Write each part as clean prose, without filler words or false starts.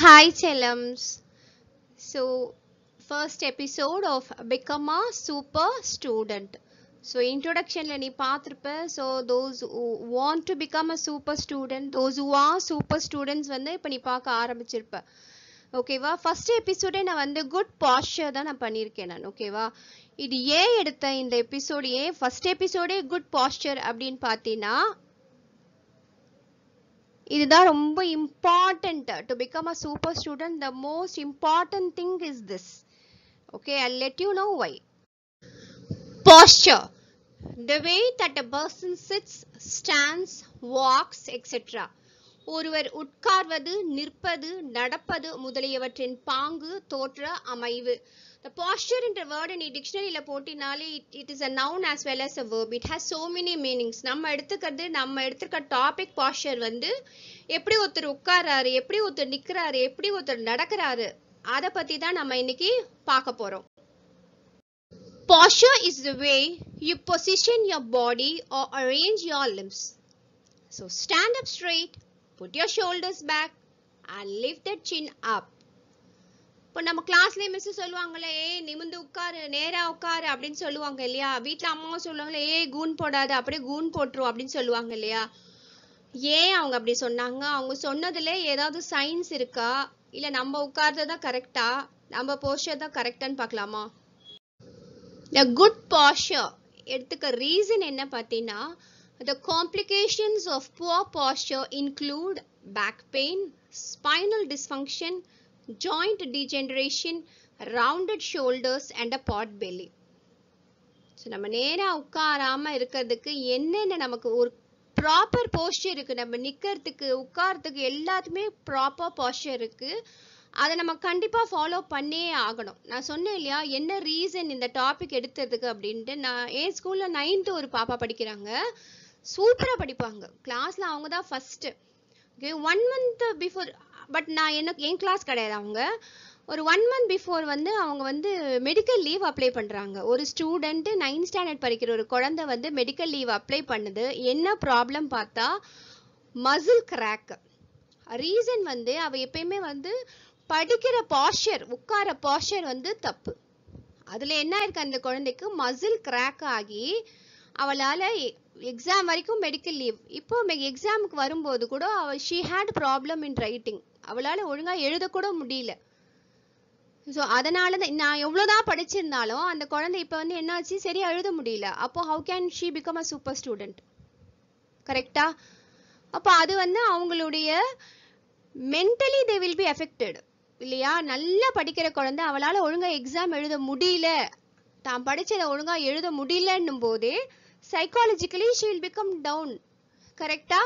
Hi Chellams. So first episode of Become a Super Student. So introduction la nee paathirpa. So those who want to become a super student, those who are super students வந்து இப்ப நீ பார்க்க ஆரம்பிச்சிருப்ப. ஓகேவா? First எபிசோடே நான் வந்து good pastor தான் நான் பண்ணியிருக்கேன் நான். ஓகேவா? இது ஏன் எடுத்த இந்த எபிசோடு ஏன் ஃபர்ஸ்ட் எபிசோடே குட் பாஸ்டர் அப்படின்னு பார்த்தீங்கன்னா இதுதான் ரொம்ப important to become a super student. The most important thing is this. Okay, I let you know why. Posture, the way that a person sits, stands, walks, etc. ஒருவர் உட்கார்வது, நிற்பது, நடப்பது முதலியவற்றின் பாங்கு, தோற்ற அமைவு. The posture என்ற வேர்டு நீ டிக்ஷனரியில போட்டினாலே it is a noun as well as a verb. It has so many meanings. நம்ம எடுத்துக்க டாபிக் posture வந்து எப்படி ஒருத்தர் உட்கார்றாரு, எப்படி ஒருத்தர் நிக்கிறாரு, எப்படி ஒருத்தர் நடக்கிறாரு, அதை பத்தி தான் நம்ம இன்னைக்கு பார்க்க போறோம். Posture is the way you position your body or arrange your limbs. So stand up straight, put your shoulders back and lift the chin up. இப்போ நம்ம கிளாஸ்லேயே மிஸ் சொல்லுவாங்களே, நிமிந்து உட்காரு, நேரா உட்காரு அப்படின்னு சொல்லுவாங்க இல்லையா? வீட்டில் அம்மாவும் சொல்லுவாங்களே, கூன் போடாது, அப்படியே கூன் போட்டுரும் அப்படின்னு சொல்லுவாங்க இல்லையா? ஏன் அவங்க அப்படி சொன்னாங்க? அவங்க சொன்னதுல ஏதாவது சயின்ஸ் இருக்கா, இல்லை நம்ம உட்கார்றதா கரெக்டா, நம்ம போஸ்டர் தான் கரெக்டான்னு பார்க்கலாமா? The good posture எடுத்துக்க ரீசன் என்ன பார்த்தீங்கன்னா, the complications of poor posture include back pain, spinal dysfunction, joint degeneration, rounded shoulders and a pot belly. So நம்ம நேராக உட்காராம இருக்கிறதுக்கு என்னென்ன நமக்கு ஒரு ப்ராப்பர் போஸ்டர் இருக்கு, நம்ம நிக்கிறதுக்கு உட்காரத்துக்கு எல்லாத்துமே ப்ராப்பர் போஸ்டர் இருக்கு. அதை நம்ம கண்டிப்பா ஃபாலோ பண்ணே ஆகணும். நான் சொன்னேன் இல்லையா என்ன ரீசன் இந்த டாபிக் எடுத்ததுக்கு அப்படின்ட்டு. நான் என் ஸ்கூல்ல 9th ஒரு பாப்பா படிக்கிறாங்க, சூப்பரா படிப்பாங்க, கிளாஸ்ல அவங்க தான் first. Okay, 1 month before, but நான் என் கிளாஸ் கிடையாது, அவங்க ஒரு 1 month பிஃபோர் வந்து அவங்க வந்து மெடிக்கல் லீவ் அப்ளை பண்றாங்க. ஒரு ஸ்டூடெண்ட் 9th ஸ்டாண்டர்ட் படிக்கிற ஒரு குழந்தை வந்து மெடிக்கல் லீவ் அப்ளை பண்ணுது. என்ன ப்ராப்ளம் பார்த்தா மசில் கிராக். ரீசன் வந்து அவ எப்பயுமே வந்து படிக்கிற பாஸ்டர், உட்கார பாஸ்டர் வந்து தப்பு. அதுல என்ன இருக்கு, அந்த குழந்தைக்கு மசில் கிராக் ஆகி அவளால எக்ஸாம் வரைக்கும் மெடிக்கல் லீவ். இப்போ எக்ஸாமுக்கு வரும்போது கூட she had problem in writing. அவளால ஒழுங்கா எழுதக்கூட முடியல. ஸோ அதனால தான் நான் எவ்வளோதான் படிச்சிருந்தாலும் அந்த குழந்தை இப்போ வந்து என்னாச்சு, சரியா எழுத முடியல. அப்போ how can she become a super student? கரெக்டா? அப்போ அது வந்து அவங்களுடைய mentally they will be affected இல்லையா? நல்லா படிக்கிற குழந்தை அவளால ஒழுங்கா எக்ஸாம் எழுத முடியல, தான் படிச்சதை ஒழுங்கா எழுத முடியலன்னும் போதே psychologically she will become down. கரெக்டா?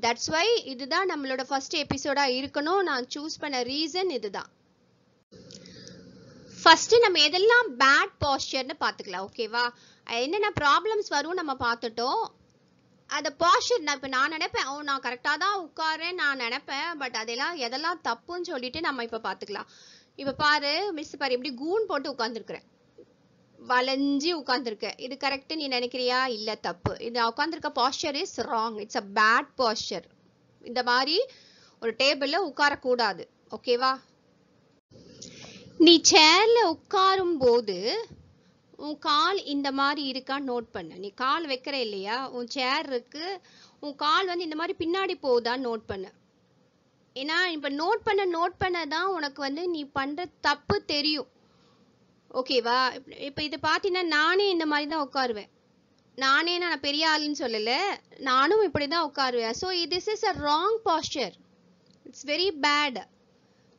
தட்ஸ் வை இதுதான் நம்மளோட ஃபர்ஸ்ட் எபிசோடா இருக்கணும். நான் சூஸ் பண்ண ரீசன் இதுதான். ஃபர்ஸ்ட் நம்ம எதெல்லாம் பேட் பாஸ்டர்னு பார்த்துக்கலாம். ஓகேவா? என்னென்ன ப்ராப்ளம்ஸ் வரும் நம்ம பார்த்துட்டோம். அந்த பாஸ்டர் நான் நினைப்பேன், நான் கரெக்டாக தான் உட்காரேன் நான் நினைப்பேன், பட் அதெல்லாம் எதெல்லாம் தப்புன்னு சொல்லிட்டு நம்ம இப்போ பார்த்துக்கலாம். இப்போ பாரு மிஸ் பாரு, எப்படி கூன் போட்டு உட்காந்துருக்குறேன், வளைஞ்சி உட்காந்துருக்கேன். இது கரெக்ட் நீ நினைக்கிறியா? இல்லை, தப்பு. இது உட்காந்துருக்க posture is wrong. It's a bad posture. இந்த மாதிரி ஒரு டேபிள்ல உட்காரக்கூடாது. ஓகேவா? நீ சேர்ல உட்காரும் போது உன் கால் இந்த மாதிரி இருக்கான்னு நோட் பண்ணு. நீ கால் வைக்கிற இல்லையா, உன் சேர் இருக்கு, உன் கால் வந்து இந்த மாதிரி பின்னாடி போகுதான்னு நோட் பண்ணு. ஏன்னா இப்ப நோட் பண்ண தான் உனக்கு வந்து நீ பண்ற தப்பு தெரியும். ஓகேவா? இப்ப இது பாத்தீங்கன்னா நானே இந்த மாதிரி தான் உட்காருவேன். நான் பெரிய ஆளுன்னு சொல்லல, நானும் இப்படிதான் உட்காருவேன். So this is a wrong posture. It's very bad.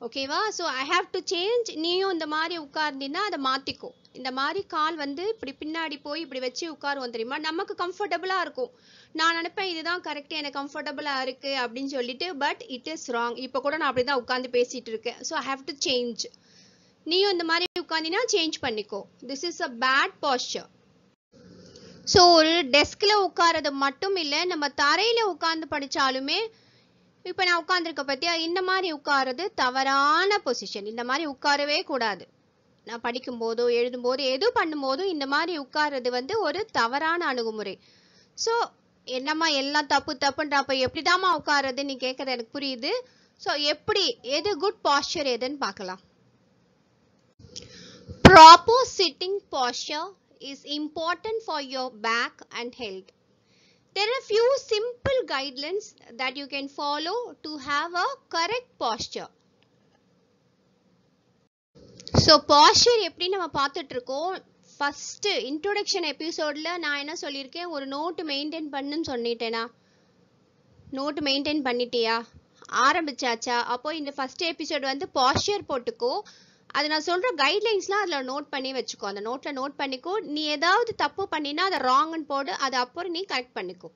ஓகேவா? So I have to change. நீயும் இந்த மாதிரி உட்கார்ந்தீங்கன்னா அதை மாத்திக்கோ. இந்த மாதிரி கால் வந்து இப்படி பின்னாடி போய் இப்படி வச்சு உட்காருவோம் தெரியுமா, நமக்கு கம்ஃபர்டபுளா இருக்கும். நான் நினைப்பேன் இதுதான் கரெக்ட், எனக்கு கம்ஃபர்டபுளா இருக்கு அப்படின்னு சொல்லிட்டு, பட் இட் இஸ் ராங். இப்போ கூட நான் அப்படிதான் உட்காந்து பேசிட்டு இருக்கேன். So I have to change. நீயும் இந்த மாதிரி உட்காந்தினா சேஞ்ச் பண்ணிக்கோ. This is a bad posture. So ஒரு டெஸ்க்ல உட்காரது மட்டும் இல்லை, நம்ம தரையில உட்கார்ந்து படிச்சாலுமே, இப்போ நான் உட்காந்துருக்க பத்தியா, இந்த மாதிரி உட்காரது தவறான பொசிஷன். இந்த மாதிரி உட்காரவே கூடாது. நான் படிக்கும் போதோ எழுதும் போதோ எது பண்ணும் போதும் இந்த மாதிரி உட்கார்றது வந்து ஒரு தவறான அணுகுமுறை. ஸோ என்னம்மா எல்லாம் தப்புன்ற, அப்ப எப்படிதாம்மா உட்கார்றது நீ கேட்கறது எனக்கு புரியுது. ஸோ எது குட் பாஸ்டர் எதுன்னு பார்க்கலாம். Proper sitting posture is important for your back and health. There are few simple guidelines that you can follow to have a correct posture. So posture எப்படி நம்ம பார்த்துட்டு இருக்கோம். ஃபர்ஸ்ட் இன்ட்ரோடக்ஷன் எபிசோட்ல நான் என்ன சொல்லியிருக்கேன், ஒரு நோட் மெயின்டைன் பண்ணுன்னு சொல்லிட்டேனா? நோட் மெயின்டைன் பண்ணிட்டியா? ஆரம்பிச்சாச்சா? அப்போ இந்த ஃபர்ஸ்ட் எபிசோட் வந்து பாஸ்டர் போட்டுக்கோ. அது நான் சொல்ற கைட்லைன்ஸ்லாம் அதில் நோட் பண்ணி வச்சுக்கோ. அந்த நோட்ல நோட் பண்ணிக்கோ. நீ ஏதாவது தப்பு பண்ணினா அதை ராங்னு போடு, அது அப்புறம் நீ கரெக்ட் பண்ணிக்கோ.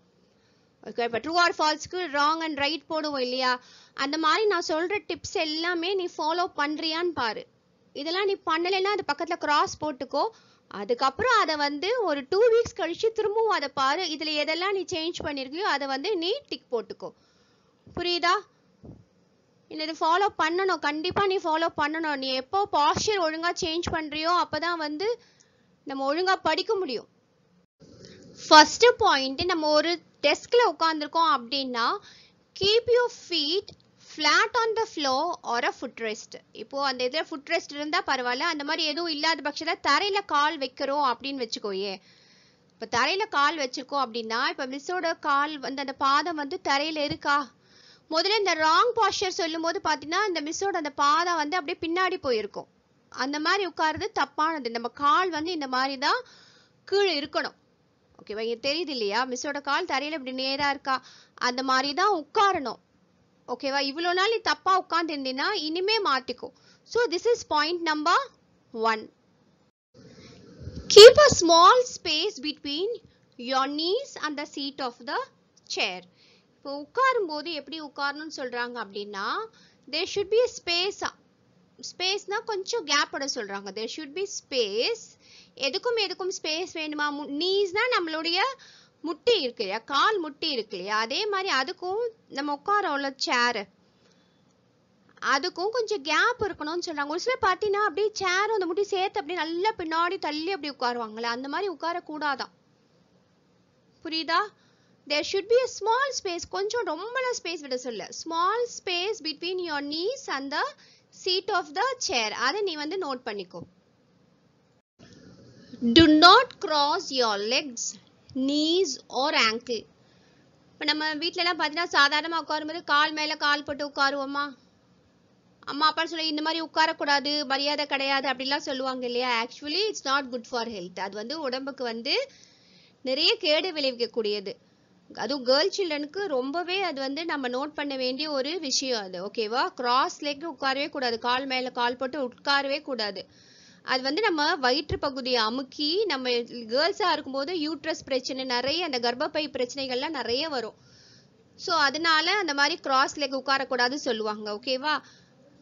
ஓகே, இப்போ ட்ரூ ஆர் ஃபால்ஸ்க்கு ராங் அண்ட் ரைட் போடுவோம் இல்லையா? அந்த மாதிரி நான் சொல்ற டிப்ஸ் எல்லாமே நீ ஃபாலோ பண்றியான்னு பாரு. இதெல்லாம் நீ பண்ணலைன்னா அது பக்கத்தில் கிராஸ் போட்டுக்கோ. அதுக்கப்புறம் அதை வந்து ஒரு 2 வீக்ஸ் கழிச்சு திரும்பவும் அதை பாரு. இதில் எதெல்லாம் நீ சேஞ்ச் பண்ணிருக்கியோ அதை வந்து நீ டிக் போட்டுக்கோ. புரியுதா? இது ஃபாலோ பண்ணணும், கண்டிப்பா நீ ஃபாலோ பண்ணணும். நீ எப்போ பாஸ்டர் ஒழுங்கா சேஞ்ச் பண்றியோ அப்பதான் வந்து நம்ம ஒழுங்கா படிக்க முடியும். ஃபர்ஸ்ட் பாயிண்ட், நம்ம ஒரு டெஸ்க்ல உட்கார்ந்துருக்கோம் அப்படின்னா keep your feet flat on the floor or a foot rest. இப்போ அந்த இதுல ஃபுட் ரெஸ்ட் இருந்தா பரவாயில்ல. அந்த மாதிரி எதுவும் இல்லாத பட்சத்தில் தரையில கால் வைக்கிறோம் அப்படின்னு வச்சுக்கோயே. இப்போ தரையில கால் வச்சிருக்கோம் அப்படின்னா இப்போ மிஸ்ஸோட கால் வந்து அந்த பாதம் வந்து தரையில இருக்கா? முதல்ல இந்த ராங் பாஸ்டர் சொல்லும் போது பார்த்தீங்கன்னா இந்த மிஸ்ஸோட அந்த பாதம் வந்து அப்படியே பின்னாடி போயிருக்கும். அந்த மாதிரி உட்காருறது தப்பானது. நம்ம கால் வந்து இந்த மாதிரி தான் கீழே இருக்கணும். ஓகேவா? இங்க தெரியுது இல்லையா? மிஸ்ஸோட கால் தரையில இப்படி நேரா இருக்கா? அந்த மாதிரி தான் உட்காரணும். ஓகேவா? இவ்வளோ நாள் நீ தப்பா உட்கார்ந்து இருந்தீன்னா இனிமே மாத்திக்கோ. So this is point number 1. Keep a small space between your knees and the seat of the chair. இப்போ உட்காரும் போது எப்படி உட்காரணும்னு சொல்றாங்க அப்படின்னா there should be a space. ஸ்பேஸ்னா கொஞ்சம் கேப் விட சொல்றாங்க. there should be space. எதுக்கும் ஸ்பேஸ் வேணுமா? நீஸ்னா நம்மளுடைய முட்டி இருக்கு இல்லையா? கால் முட்டி இருக்கு இல்லையா? அதே மாதிரி அதுக்கும் நம்ம உட்காரோம்ல சேர், அதுக்கும் கொஞ்சம் கேப் இருக்கணும்னு சொல்றாங்க. ஒரு சிலர் பார்த்தீங்கன்னா அப்படியே சேரும் அந்த முட்டி சேர்த்து அப்படியே நல்லா பின்னாடி தள்ளி அப்படி உட்காருவாங்களே, அந்த மாதிரி உட்கார கூடாதான். புரியுதா? there should be a small space. கொஞ்சம் ரொம்பலாம் ஸ்பேஸ் விட சொல்ல. small space between your knees and the seat of the chair. அதை நீ வந்து நோட் பண்ணிக்கோ. do not cross your legs, knees or ankle. இப்போ நம்ம வீட்ல எல்லாம் பார்த்தீங்கன்னா சாதாரணமாக உட்காரும்போது கால் மேல கால் போட்டு உட்காருவோமா? அம்மா அப்பா சொல்லி இந்த மாதிரி உட்காரக்கூடாது, மரியாதை கிடையாது அப்படிலாம் சொல்லுவாங்க இல்லையா? Actually it's not good for health. அது வந்து உடம்புக்கு வந்து நிறைய கேடு விளைவிக்கக்கூடியது. அதுவும் கேர்ள் சில்ட்ரனுக்கு ரொம்பவே அது வந்து நம்ம நோட் பண்ண வேண்டிய ஒரு விஷயம் அது. ஓகேவா? கிராஸ் லெக் உட்காரவே கூடாது, கால் மேல கால் போட்டு உட்காரவே கூடாது. அது வந்து நம்ம வயிற்று பகுதியை அமுக்கி, நம்ம கேர்ள்ஸா இருக்கும்போது யூட்ரஸ் பிரச்சனை நிறைய, அந்த கர்ப்பப்பை பிரச்சனைகள்லாம் நிறைய வரும். ஸோ அதனால அந்த மாதிரி கிராஸ் லெக் உட்காரக்கூடாது சொல்லுவாங்க. ஓகேவா?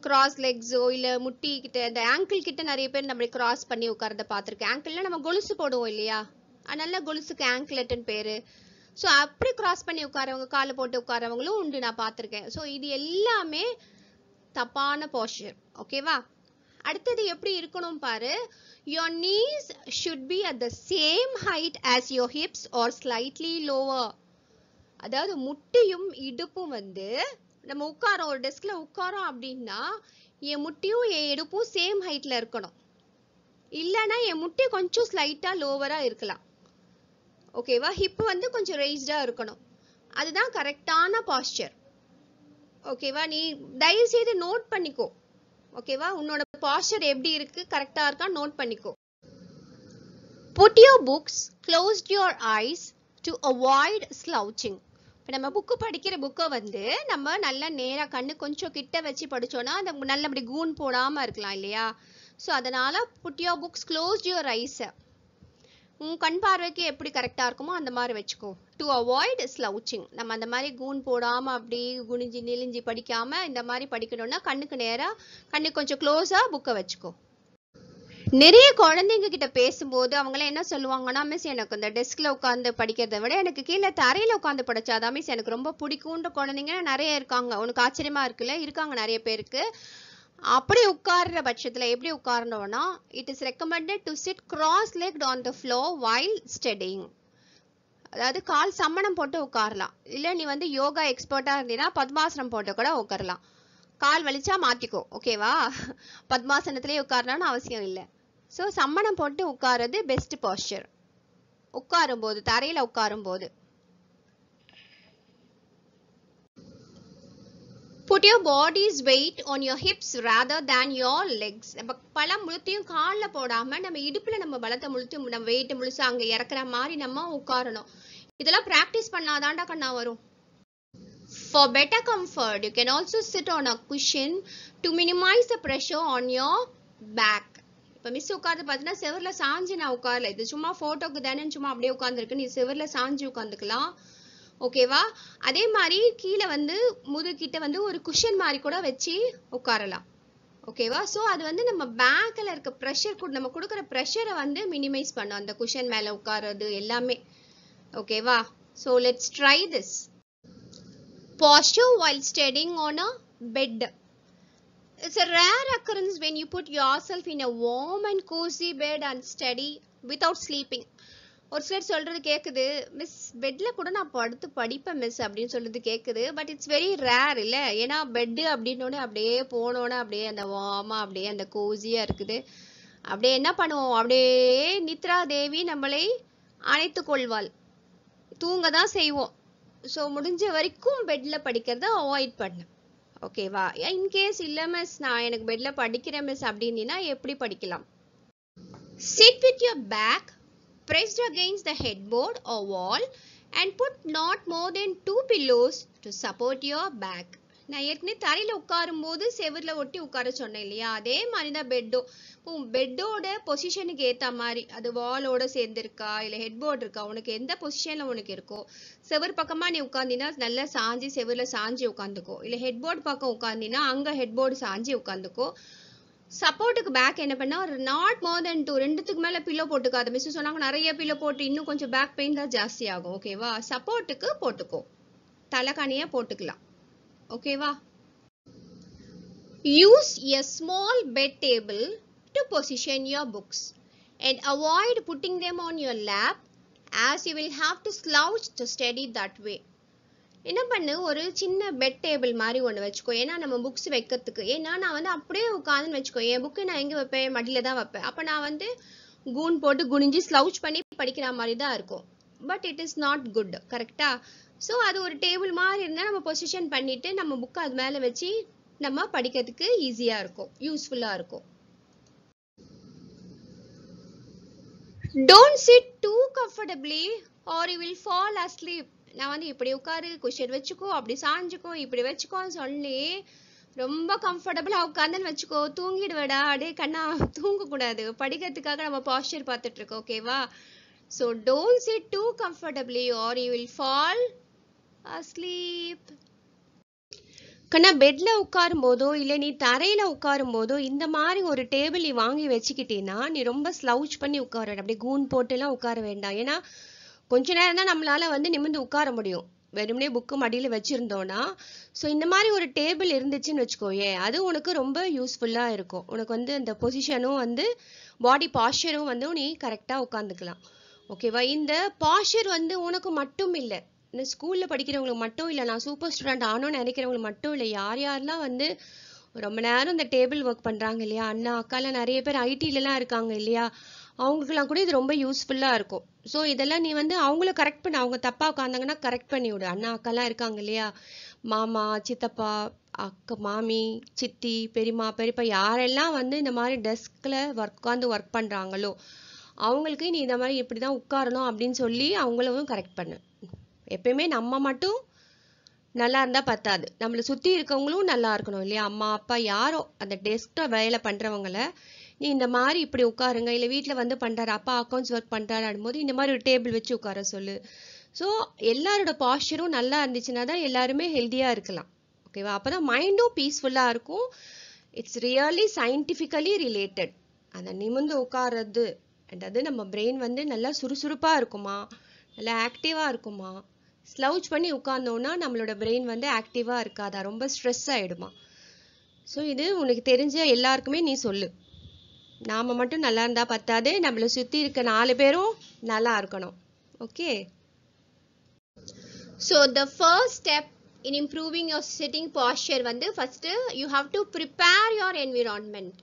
கிராஸ் லெக்ஸோ இல்லை முட்டி கிட்ட, அந்த ஆங்கிள் கிட்ட நிறைய பேர் நம்ம கிராஸ் பண்ணி உட்காரத பார்த்துருக்கேன். ஆங்கிள்ல நம்ம கொலுசு போடுவோம் இல்லையா? அதனால கொலுசுக்கு ஆங்கிள்ட்டுன்னு பேரு. ஸோ அப்படி கிராஸ் பண்ணி உட்காரவங்க, காலை போட்டு உட்காரவங்களும் உண்டு, நான் பார்த்துருக்கேன். ஸோ இது எல்லாமே தப்பான போஸ்டர். ஓகேவா? அடுத்தது எப்படி இருக்கணும் பாரு. your knees should be at the same height as your hips or slightly lower. அதாவது முட்டியும் இடுப்பும் வந்து நம்ம உட்காரோம், ஒரு டெஸ்க்ல உட்காரோம் அப்படின்னா என் முட்டியும் என் இடுப்பும் சேம் ஹைட்ல இருக்கணும். இல்லைன்னா என் முட்டி கொஞ்சம் ஸ்லைட்டா லோவரா இருக்கலாம். ஓகேவா? ஹிப் வந்து கொஞ்சம் ரெய்ஸ்டா இருக்கணும். அதுதான் கரெக்டான பாஸ்டர். ஓகேவா? நீ தயவு செய்து நோட் பண்ணிக்கோ. ஓகேவா? உன்னோட பாஸ்டர் எப்படி இருக்கு, கரெக்டா இருக்கா நோட் பண்ணிக்கோ. Put your books close to your eyes to avoid slouching. இப்போ நம்ம புக்கு படிக்கிற புக்கை வந்து நம்ம நல்லா நேரா கண்ணு கொஞ்சம் கிட்ட வச்சு படிச்சோம்னா அந்த நல்லபடி கூன் போடாம இருக்கலாம் இல்லையா? ஸோ அதனால put your books close to your eyes. உன் கண் பார்வைக்கு எப்படி கரெக்டா இருக்குமோ அந்த மாதிரி வச்சுக்கோ. To avoid slouching. நம்ம அந்த மாதிரி கூன் போடாம அப்படி குனிஞ்சி நெளிஞ்சி படிக்காம இந்த மாதிரி படிக்கணும்னா கண்ணுக்கு நேரா, கண்ணுக்கு கொஞ்சம் க்ளோஸா புக்கை வச்சுக்கோ. நிறைய குழந்தைங்க கிட்ட பேசும்போது அவங்களாம் என்ன சொல்லுவாங்கன்னா, மிஸ் எனக்கு இந்த டெஸ்க்ல உட்காந்து படிக்கிறத விட எனக்கு கீழே தரையில உட்காந்து படிச்சாதான் மிஸ் எனக்கு ரொம்ப பிடிக்கும்ன்ற குழந்தைங்க நிறைய இருக்காங்க. உனக்கு ஆச்சரியமா இருக்குல்ல? இருக்காங்க நிறைய பேருக்கு. அப்படி உட்கார்ற பட்சத்துல எப்படி உட்காரணும்னா, it is recommended to sit cross legged on the floor while studying. அதாவது கால் சம்மணம் போட்டு உட்காரலாம். இல்லை நீ வந்து யோகா எக்ஸ்பர்ட்டா இருந்தீங்கன்னா பத்மாசனம் போட்டு கூட உட்காரலாம். கால் வலிச்சா மாத்திக்கோ, ஓகேவா? பத்மாசனத்திலே உட்காரணும்னு அவசியம் இல்லை. ஸோ சம்மணம் போட்டு உட்கார்றது பெஸ்ட் பாஸ்டர். உட்காரும் போது, தரையில உட்காரும் போது. Put your body's weight on your hips rather than your legs. நம்ம பல முழுத்தையும் காலில் போடாம நம்ம இடுப்புல நம்ம பலத்தை முழுத்து நம்ம வெயிட் முழுசா அங்க இறக்குற மாதிரி நம்ம உட்காரணும். இதெல்லாம் பிராக்டிஸ் பண்ணாதான்டா கண்ணா வரும். For better comfort, you can also sit on a cushion to minimize the pressure on your back. இப்போ மிஸ் உட்காந்து பார்த்தீங்கன்னா செவர்ல சாஞ்சு நான் உட்காரல, இது சும்மா போட்டோக்கு தானே சும்மா அப்படியே உட்காந்துருக்கு, நீ செவர்ல சாஞ்சு உட்காந்துக்கலாம், ஓகேவா? அதே மாதிரி கீழே வந்து முதுகிட்ட வந்து ஒரு குஷன் மாதிரி கூட வச்சு உட்காரலாம், ஓகேவா? ஸோ அது வந்து நம்ம பேக்கில் இருக்க ப்ரெஷர் கூட நம்ம கொடுக்குற ப்ரெஷரை வந்து மினிமைஸ் பண்ணும் அந்த குஷன் மேலே உட்கார்றது எல்லாமே, ஓகேவா? So let's try this. Posture while studying on a bed. It's a rare occurrence when you put yourself in a warm and cozy bed and study without sleeping. ஒரு சிலர் சொல்றது கேக்குது, மிஸ் பெட்ல கூட நான் படுத்து படிப்பேன் மிஸ் அப்படின்னு சொல்றது கேக்குது. பட் இட்ஸ் வெரி ரேர் இல்ல, ஏன்னா பெட் அப்படின்னோட அப்படியே போனோட அப்படியே அந்த வார்மா அப்படியே அந்த கோசியா இருக்குது. அப்படியே என்ன பண்ணுவோம், அப்படியே நித்ரா தேவி நம்மளை அணைத்து கொள்வாள், தூங்க தான் செய்வோம். ஸோ முடிஞ்ச வரைக்கும் பெட்ல படிக்கிறத அவாய்ட் பண்ணு, ஓகேவா? இன்கேஸ் இல்லை மிஸ் நான் எனக்கு பெட்ல படிக்கிறேன் மிஸ் அப்படின்னா எப்படி படிக்கலாம்? Sit with your back pressed against the headboard or wall and put not more than 2 pillows to support your back. நான் ஏற்கனவே தரையில உட்காரும் போது செவர்ல ஒட்டி உட்கார சொன்னேன் இல்லையா, அதே மாதிரி தான் பெட்டோ. பெட்டோட பொசிஷனுக்கு ஏத்த மாதிரி அது வாலோட சேர்ந்துருக்கா இல்ல ஹெட்போர்ட் இருக்கா, உனக்கு எந்த பொசிஷன்ல உனக்கு இருக்கோ, செவர் பக்கமா நீ உட்காந்தினா நல்லா சாஞ்சி செவர்ல சாஞ்சி உட்காந்துக்கோ, இல்ல ஹெட்போர்ட் பக்கம் உட்காந்தினா அங்க ஹெட்போர்டு சாஞ்சி உட்காந்துக்கோ. சப்போர்ட்டுக்கு பேக் என்ன பண்ணா ஒரு நாட் மோர் தென் 2, 2க்கு மேல பில்லோ போட்டுக்காத. மிஸ் சொன்னாங்க நிறைய பில்லோ போட்டு இன்னும் கொஞ்சம் பேக் பெயின் தான் ஜாஸ்தி ஆகும், ஓகேவா? சப்போர்ட்டுக்கு போட்டுக்கோ, தலைகாணியா போட்டுக்கலாம், ஓகேவா? Use a small bed table to position your books and avoid putting them on your lap as you will have to slouch to study that way. என்ன பண்ணு, ஒரு சின்ன பெட் டேபிள் மாதிரி ஒன்று வச்சுக்கோ, ஏன்னா நம்ம புக்ஸ் வைக்கிறதுக்கு. ஏன்னா நான் வந்து அப்படியே உட்காந்துன்னு வச்சுக்கோ, என் புக்கு நான் எங்கே வைப்பேன், மடியில தான் வைப்பேன். அப்போ நான் வந்து கூன் போட்டு குனிஞ்சு ஸ்லவுச் பண்ணி படிக்கிற மாதிரி தான் இருக்கும். But it is not good, கரெக்டா? ஸோ அது ஒரு டேபிள் மாதிரி இருந்தால் நம்ம பொசிஷன் பண்ணிட்டு நம்ம புக்கை அது மேலே வச்சு நம்ம படிக்கிறதுக்கு ஈஸியாக இருக்கும், யூஸ்ஃபுல்லாக இருக்கும். Don't sit too comfortably or you will fall asleep. நான் வந்து இப்படி உட்காரு, குஷன் வச்சுக்கோ, அப்படி சாஞ்சுக்கோ, இப்படி வச்சுக்கோன்னு சொல்லி ரொம்ப கம்ஃபர்டபுளா உட்காந்துன்னு வச்சுக்கோ, தூங்கிடுவேடா. அடே கண்ணா, தூங்கக்கூடாது, படிக்கிறதுக்காக நம்ம பாஸ்டர் பார்த்துட்டு இருக்கோம், ஓகேவா? So don't sit too comfortably or you will fall asleep. கண்ணா பெட்ல உட்காரும் போதோ இல்லை நீ தரையில உட்காரும் போதோ இந்த மாதிரி ஒரு டேபிள் நீ வாங்கி வச்சுக்கிட்டீங்கன்னா நீ ரொம்ப ஸ்லவுச் பண்ணி உட்கார, அப்படியே கூன் போட்டுலாம் உட்கார வேண்டாம். ஏன்னா கொஞ்ச நேரம் தான் நம்மளால வந்து நிமிர்ந்து உட்கார முடியும், வெறுமனே புக்கு மடியில் வச்சுருந்தோன்னா. ஸோ இந்த மாதிரி ஒரு டேபிள் இருந்துச்சுன்னு வச்சுக்கோயே, அது உனக்கு ரொம்ப யூஸ்ஃபுல்லாக இருக்கும். உனக்கு வந்து அந்த பொசிஷனும் வந்து பாடி பாஸ்டரும் வந்து நீ கரெக்டாக உட்காந்துக்கலாம், ஓகேவா? இந்த பாஸ்டர் வந்து உனக்கு மட்டும் இல்லை, இந்த ஸ்கூலில் படிக்கிறவங்களுக்கு மட்டும் இல்லை, நான் சூப்பர் ஸ்டூடெண்ட் ஆனோன்னு நினைக்கிறவங்களுக்கு மட்டும் இல்லை, யார் யாரெல்லாம் வந்து ரொம்ப நேரம் இந்த டேபிள் ஒர்க் பண்ணுறாங்க இல்லையா, அண்ணா அக்காலாம் நிறைய பேர் ஐடிலலாம் இருக்காங்க இல்லையா, அவங்களுக்குலாம் கூட இது ரொம்ப யூஸ்ஃபுல்லாக இருக்கும். ஸோ இதெல்லாம் நீ வந்து அவங்கள கரெக்ட் பண்ண, அவங்க தப்பாக உட்காந்தாங்கன்னா கரெக்ட் பண்ணி விடு. அண்ணா அக்காலாம் இருக்காங்க இல்லையா, மாமா சித்தப்பா அக்கா மாமி சித்தி பெரியம்மா பெரியப்பா யாரெல்லாம் வந்து இந்த மாதிரி டெஸ்கில் உட்காந்து ஒர்க் பண்ணுறாங்களோ அவங்களுக்கு நீ இந்த மாதிரி இப்படி தான் உட்காரணும் அப்படின்னு சொல்லி அவங்களும் கரெக்ட் பண்ணு. எப்பயுமே நம்ம மட்டும் நல்லா இருந்தால் பத்தாது, நம்மளை சுற்றி இருக்கவங்களும் நல்லா இருக்கணும் இல்லையா? அம்மா அப்பா யாரோ அந்த டெஸ்கில் வேலை பண்ணுறவங்கள நீ இந்த மாதிரி இப்படி உட்காருங்க, இல்லை வீட்டில் வந்து பண்ணுறாரு அப்பா அக்கௌண்ட்ஸ் ஒர்க் பண்ணுறாரு அப்படின்போது இந்த மாதிரி ஒரு டேபிள் வச்சு உட்கார சொல்லு. ஸோ எல்லாரோட பாஸ்டரும் நல்லா இருந்துச்சுன்னா தான் எல்லாருமே ஹெல்த்தியாக இருக்கலாம், ஓகேவா? அப்போ தான் மைண்டும் பீஸ்ஃபுல்லாக இருக்கும். It's really scientifically related. அந்த நிமிர்ந்து உட்கார்றது அது நம்ம பிரெயின் வந்து நல்லா சுறுசுறுப்பாக இருக்குமா, நல்லா ஆக்டிவாக இருக்குமா? ஸ்லவுச் பண்ணி உட்கார்ந்தோன்னா நம்மளோட பிரெயின் வந்து ஆக்டிவாக இருக்காதா, ரொம்ப ஸ்ட்ரெஸ் ஆகிடுமா? ஸோ இது உனக்கு தெரிஞ்ச எல்லாருக்குமே நீ சொல்லு. நாம் மட்டும் நல்லா இருந்தால் பத்தாது, நம்மளை சுற்றி இருக்க 4 பேரும் நல்லா இருக்கணும், okay? So the first step in improving your sitting posture வந்து first you have to prepare your environment.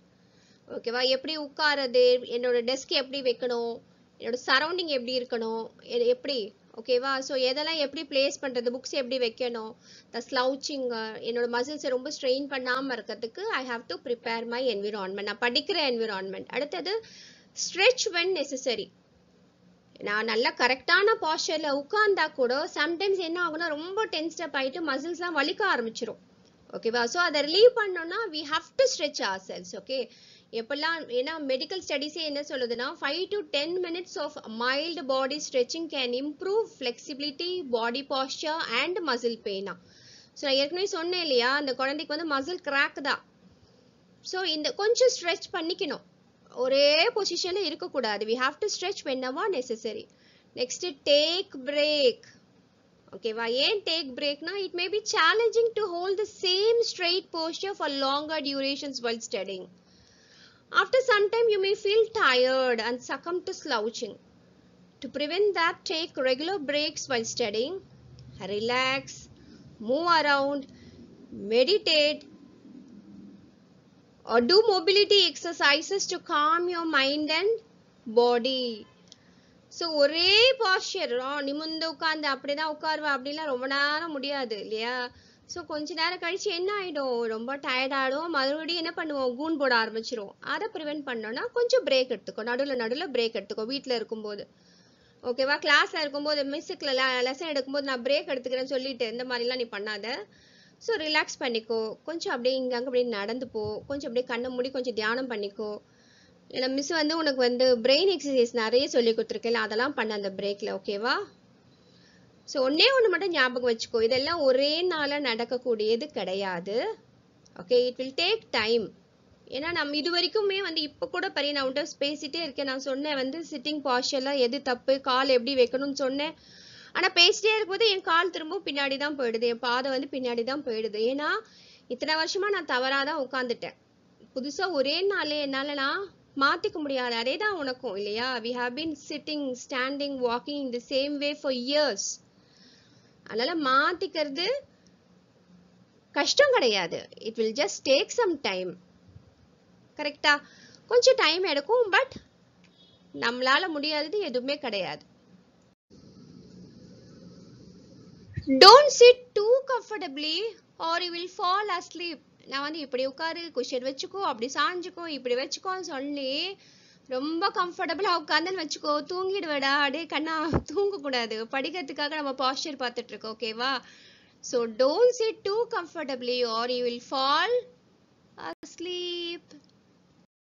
ஓகேவா, எப்படி உட்காரது, என்னோட டெஸ்க் எப்படி வைக்கணும், என்னோட சரௌண்டிங் எப்படி இருக்கணும், எப்படி ஓகேவா. ஸோ எதெல்லாம் எப்படி பிளேஸ் பண்ணுறது, புக்ஸ் எப்படி வைக்கணும், த ஸ்லவுச்சிங், என்னோட மசில்ஸை ரொம்ப ஸ்ட்ரெயின் பண்ணாமல் இருக்கிறதுக்கு ஐ have to prepare my environment, நான் படிக்கிற என்விரான்மெண்ட். அடுத்தது ஸ்ட்ரெச் வென் நெசசரி. நான் நல்லா கரெக்டான பாஸ்டரில் உட்கார்ந்தா கூட சம்டைம்ஸ் என்ன ஆகும்னா ரொம்ப டென்ஸ்டப் ஆகிட்டு மசில்ஸ்லாம் வலிக்க ஆரம்பிச்சிடும். ஓகேவா, ஸோ அதை ரிலீவ் பண்ணோம்னா we have to stretch ourselves. Okay, எப்பெல்லாம் ஏன்னா மெடிக்கல் ஸ்டடீஸே என்ன சொல்லுதுன்னா 5 to 10 minutes of mild body stretching can improve flexibility, body posture and muscle பெயினா. ஸோ நான் ஏற்கனவே சொன்னேன் இல்லையா, அந்த குழந்தைக்கு வந்து மசில் கிராக் தான். ஸோ இந்த கொஞ்சம் ஸ்ட்ரெச் பண்ணிக்கணும், ஒரே பொசிஷனில் இருக்கக்கூடாது. We have to stretch whenever necessary. Next take break. ஓகேவா, ஏன் டேக் பிரேக்னா it may be challenging to hold the same straight posture for longer durations while studying. After some time you may feel tired and succumb to slouching. To prevent that, take regular breaks while studying. Relax, move around, meditate, or do mobility exercises to calm your mind and body. So ஒரே pastor நிமிர்ந்து உட்காந்து அப்படிதான் உட்காருவா அப்படிலாம் ரொம்ப நேரம் முடியாது இல்லையா. So கொஞ்ச நேரம் கழிச்சு என்ன ஆகிடும், ரொம்ப டயர்ட் ஆகிடும், மறுபடியும் என்ன பண்ணுவோம், கூன் போட ஆரம்பிச்சிரும். அதை ப்ரிவென்ட் பண்ணோன்னா கொஞ்சம் பிரேக் எடுத்துக்கோ, நடுவில் பிரேக் எடுத்துக்கோ வீட்டில் இருக்கும்போது. ஓகேவா, கிளாஸில் இருக்கும்போது மிஸ்ஸுக்கு லெசன் எடுக்கும்போது நான் பிரேக் எடுத்துக்கிறேன்னு சொல்லிட்டு இந்த மாதிரிலாம் நீ பண்ணாத. ஸோ ரிலாக்ஸ் பண்ணிக்கோ, கொஞ்சம் அப்படியே இங்கே அங்கே அப்படியே நடந்து போ, கொஞ்சம் அப்படியே கண்ணை மூடி கொஞ்சம் தியானம் பண்ணிக்கோ. ஏன்னா மிஸ் வந்து உனக்கு வந்து பிரெயின் எக்ஸசைஸ் நிறைய சொல்லி கொடுத்துருக்கேன், அதெல்லாம் பண்ண அந்த பிரேக்கில். ஓகேவா, ஸோ ஒன்று மட்டும் ஞாபகம் வச்சுக்கோ, இதெல்லாம் ஒரே நாளில் நடக்கக்கூடியது கிடையாது. Okay, it will take time. ஏன்னா நம்ம இது வரைக்குமே வந்து இப்போ கூட நான் உன்ட்ட பேசிட்டே இருக்கேன், நான் சொன்னேன் வந்து சிட்டிங் பாஸ்டர்லாம் எது தப்பு, கால் எப்படி வைக்கணும்னு சொன்னேன். ஆனால் பேசிட்டே இருக்கும்போது என் கால் திரும்ப பின்னாடி தான் போயிடுது, என் பாதை வந்து பின்னாடி தான் போயிடுது. ஏன்னா இத்தனை வருஷமா நான் தவறாக தான் உட்காந்துட்டேன். புதுசாக ஒரே நாளே என்னால் நான் மாற்றிக்க முடியாது. அதே தான் உனக்கும் இல்லையா. We have been sitting, standing, walking in the same way for years. அதனால மாத்திக்கிறது கஷ்டம் கிடையாது. It will just take some time. கரெக்டா, கொஞ்சம் டைம் எடுக்கும், பட் நம்மளால முடியாதது எதுவுமே கிடையாது. Don't sit too comfortably or you will fall asleep. நான் வந்து இப்படி உட்காரு, குஷன் வச்சுக்கோ, அப்படி சாஞ்சுக்கோ, இப்படி வச்சுக்கோன்னு சொல்லி ரொம்ப கம்ஃபர்டபுளாக உட்காந்துன்னு வச்சுக்கோ, தூங்கிடுவேடா. அப்படியே கண்ணா தூங்கக்கூடாது, படிக்கிறதுக்காக நம்ம பாஸ்டர் பார்த்துட்டு இருக்கோம். ஓகேவா, so don't sit too comfortably or you will fall asleep.